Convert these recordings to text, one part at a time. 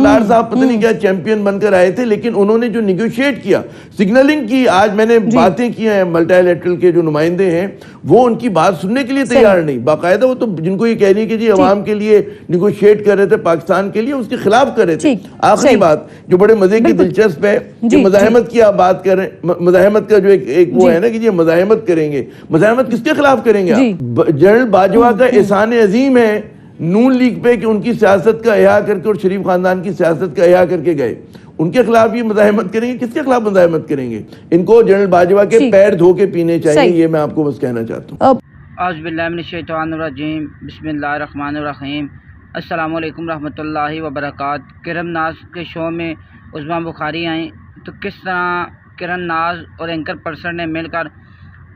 ڈار صاحب پتہ نہیں کیا چیمپئن بن کر آئے تھے، لیکن انہوں نے جو نیگوشیٹ کیا، سگنلنگ کی، آج میں نے باتیں کی ہیں ملٹی لیٹرل کے جو نمائندے ہیں وہ ان کی بات سننے کے لیے تیار نہیں، باقاعدہ وہ تو جن کو یہ کہہ رہی کہ جی عوام کے لیے نیگوشیٹ کر رہے تھے، پاکستان کے لیے اس کے خلاف کر رہے تھے۔ آخری بات جو بڑے مزے کی دلچسپ ہے کہ مزاحمت کی آپ بات کر رہے ہیں، مزاحمت کا جو ایک وہ ہے نا کہ جی مزاحمت کریں گے، مزاحمت کس کے خلاف کریں گے آپ؟ جنرل باجوہ کا احسان عظیم ہے نون لیگ پہ کہ ان کی سیاست کا احیا کر کے اور شریف خاندان کی سیاست کا احیا کر کے گئے، ان کے خلاف یہ مزاحمت کریں گے؟ کس کے خلاف مزاحمت کریں گے؟ ان کو جنرل باجوہ کے پیر دھو کے پینے چاہیے، یہ میں آپ کو بس کہنا چاہتا ہوں۔ اعوذ باللہ من الشیطان الرجیم، بسم اللہ الرحمن الرحیم، السلام علیکم رحمۃ اللہ وبرکاتہ۔ کرن ناز کے شو میں عظمیٰ بخاری آئیں تو کس طرح کرن ناز اور اینکر پرسن نے مل کر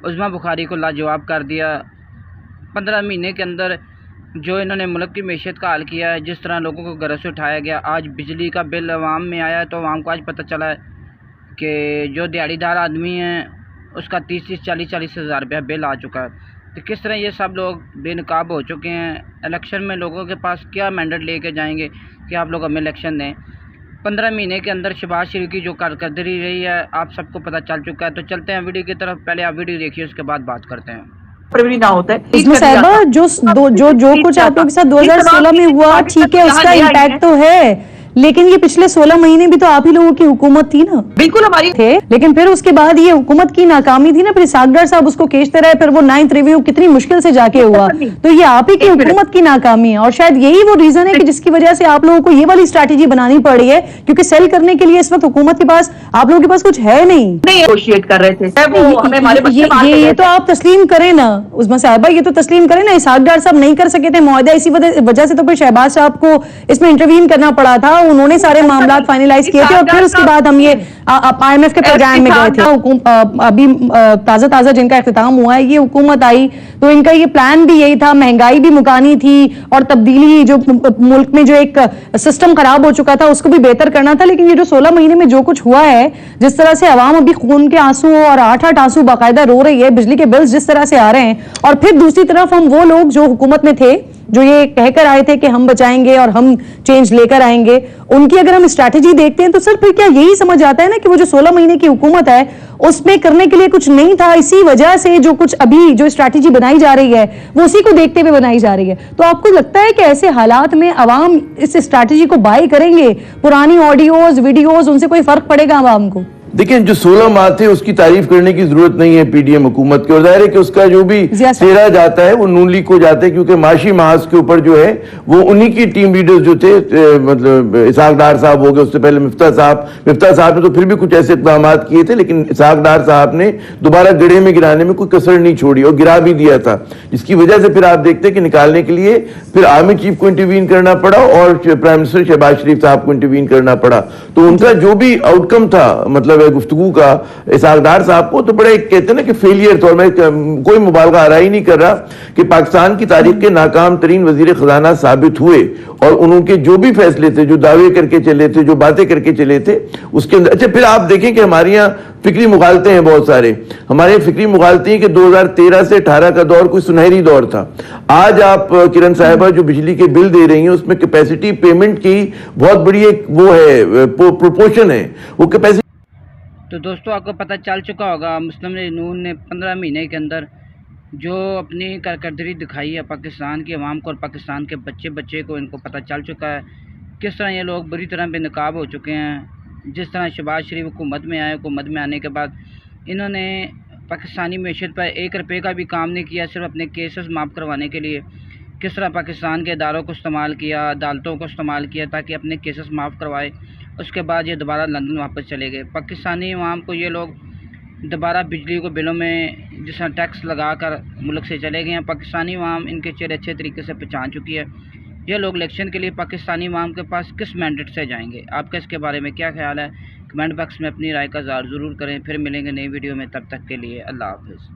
عظمیٰ بخاری کو لاجواب کر دیا۔ 15 مہینے کے اندر جو انہوں نے ملک کی معیشت کا حل کیا ہے، جس طرح لوگوں کو گھروں سے اٹھایا گیا، آج بجلی کا بل عوام میں آیا ہے تو عوام کو آج پتہ چلا ہے کہ جو دیہڑی دار آدمی ہیں اس کا 30-40 ہزار روپیہ بل آ چکا ہے۔ تو کس طرح یہ سب لوگ بے نقاب ہو چکے ہیں۔ الیکشن میں لوگوں کے پاس کیا مینڈیٹ لے کے جائیں گے کہ آپ لوگ ہمیں الیکشن دیں؟ 15 مہینے کے اندر شہباز شریف کی جو کارکردگی رہی ہے آپ سب کو پتہ چل چکا ہے۔ تو چلتے ہیں ویڈیو کی طرف، پہلے آپ ویڈیو دیکھیے اس کے بعد بات کرتے ہیں۔ نہ ہوتا ہے عظمیٰ صاحبہ جو کچھ آپ لوگوں کے ساتھ 2016 میں ہوا ٹھیک ہے، اس کا امپیکٹ تو ہے، لیکن یہ پچھلے 16 مہینے بھی تو آپ ہی لوگوں کی حکومت تھی نا، بالکل ہماری تھے، لیکن پھر اس کے بعد یہ حکومت کی ناکامی تھی نا، پھر اسحاق ڈار صاحب اس کو کھینچتے رہے، پھر وہ 9th ریویو کتنی مشکل سے جا کے ہوا، تو یہ آپ ہی کی حکومت کی ناکامی ہے، اور شاید یہی وہ ریزن ہے کہ جس کی وجہ سے آپ لوگوں کو یہ والی اسٹریٹجی بنانی پڑ رہی ہے، کیونکہ سیل کرنے کے لیے اس وقت حکومت کے پاس آپ لوگوں کے پاس کچھ ہے نہیں۔ نیگوشیٹ کر رہے تھے یہ تو آپ تسلیم کریں نا عظمیٰ صاحبہ، یہ تو تسلیم کریں نا، اسحاق ڈار صاحب نہیں کر سکے تھے معاہدہ، اسی وجہ سے تو پھر شہباز صاحب کو اس میں انٹروین کرنا پڑا تھا، انہوں نے سارے معاملات فائنلائز کیے تھے، اور پھر اس کے بعد ہم یہ IMF کے پروگرام میں گئے تھے۔ ابھی تازہ جن کا اختتام ہوا ہے، یہ حکومت آئی تو ان کا یہ پلان بھی یہی تھا، مہنگائی بھی مکانی تھی اور تبدیلی، جو ملک میں جو ایک سسٹم خراب ہو چکا تھا اس کو بھی بہتر کرنا تھا۔ لیکن یہ جو 16 مہینے میں جو کچھ ہوا ہے، جس طرح سے عوام ابھی خون کے آنسو اور 8 آنسو باقاعدہ رو رہی ہے، بجلی کے بلز جس طرح سے آ رہے ہیں، اور پھر دوسری طرف ہم وہ لوگ جو حکومت میں تھے جو یہ کہہ کر آئے تھے کہ ہم بچائیں گے اور ہم چینج لے کر آئیں گے، ان کی اگر ہم اسٹریٹجی دیکھتے ہیں تو سر پھر کیا یہی سمجھ آتا ہے نا کہ وہ جو 16 مہینے کی حکومت ہے اس میں کرنے کے لیے کچھ نہیں تھا، اسی وجہ سے جو کچھ ابھی جو اسٹریٹجی بنائی جا رہی ہے وہ اسی کو دیکھتے ہوئے بنائی جا رہی ہے۔ تو آپ کو لگتا ہے کہ ایسے حالات میں عوام اس اسٹریٹجی کو بائی کریں گے؟ پرانی آڈیوز ویڈیوز ان سے کوئی فرق پڑے گا عوام کو؟ دیکھیں جو 16 ماہ تھے اس کی تعریف کرنے کی ضرورت نہیں ہے پی ڈی ایم حکومت کی، اور ظاہر ہے کہ اس کا جو بھی سیرا جاتا ہے وہ نون لیگ کو جاتا ہے، کیونکہ معاشی محاذ کے اوپر جو ہے وہ انہی کی ٹیم لیڈرز جو تھے، مطلب اسحاق ڈار صاحب ہو گئے، اس سے پہلے مفتاح صاحب نے تو پھر بھی کچھ ایسے اقدامات کیے تھے، لیکن اسحاق ڈار صاحب نے دوبارہ گڑھے میں گرانے میں کوئی کسر نہیں چھوڑی اور گرا بھی دیا تھا، جس کی وجہ سے پھر آپ دیکھتے ہیں کہ نکالنے کے لیے پھر آرمی چیف کو انٹروین کرنا پڑا اور پرائم منسٹر شہباز شریف صاحب کو انٹروین کرنا پڑا۔ تو ان کا جو بھی آؤٹ کم تھا مطلب گفتگو کا اسحاق ڈار صاحب کو، تو بڑے کہتے ہیں نا کہ فیلئر طور میں کوئی مبالغہ آ رہا ہی نہیں کر رہا کہ پاکستان کی تاریخ کے ناکام ترین وزیر خزانہ ثابت ہوئے، اور انہوں کے جو بھی فیصلے تھے، جو دعوے کر کے چلے تھے، جو باتیں کر کے چلے تھے اس کے اندر۔ اچھا پھر آپ دیکھیں کہ ہمارے یہاں فکری مغالطے ہیں بہت سارے، ہمارے فکری مغالطے ہیں کہ 2013 سے 18 کا دور کوئی سنہری دور تھا۔ آج آپ کرن صاحبہ جو بجلی کے بل دے رہی ہیں اس میں کیپیسٹی پیمنٹ کی بہت بڑی ایک وہ ہے پروپورشن ہے، وہ کیپیسٹی۔ تو دوستو آپ کو پتہ چل چکا ہوگا مسلم لیگ نون نے 15 مہینے کے اندر جو اپنی کارکردگی دکھائی ہے پاکستان کی عوام کو اور پاکستان کے بچے کو، ان کو پتہ چل چکا ہے کس طرح یہ لوگ بری طرح بے نقاب ہو چکے ہیں۔ جس طرح شہباز شریف حکومت میں آئے، حکومت میں آنے کے بعد انہوں نے پاکستانی معیشت پر 1 روپے کا بھی کام نہیں کیا، صرف اپنے کیسز معاف کروانے کے لیے کس طرح پاکستان کے اداروں کو استعمال کیا، عدالتوں کو استعمال کیا تاکہ اپنے کیسز معاف کروائے۔ اس کے بعد یہ دوبارہ لندن واپس چلے گئے۔ پاکستانی عوام کو یہ لوگ دوبارہ بجلی کو بلوں میں جس طرح ٹیکس لگا کر ملک سے چلے گئے ہیں۔ پاکستانی عوام ان کے چہرے اچھے طریقے سے پہچان چکی ہے۔ یہ لوگ الیکشن کے لیے پاکستانی عوام کے پاس کس مینڈیٹ سے جائیں گے؟ آپ کا اس کے بارے میں کیا خیال ہے؟ کمنٹ باکس میں اپنی رائے کا اظہار ضرور کریں۔ پھر ملیں گے نئی ویڈیو میں، تب تک کے لیے اللہ حافظ۔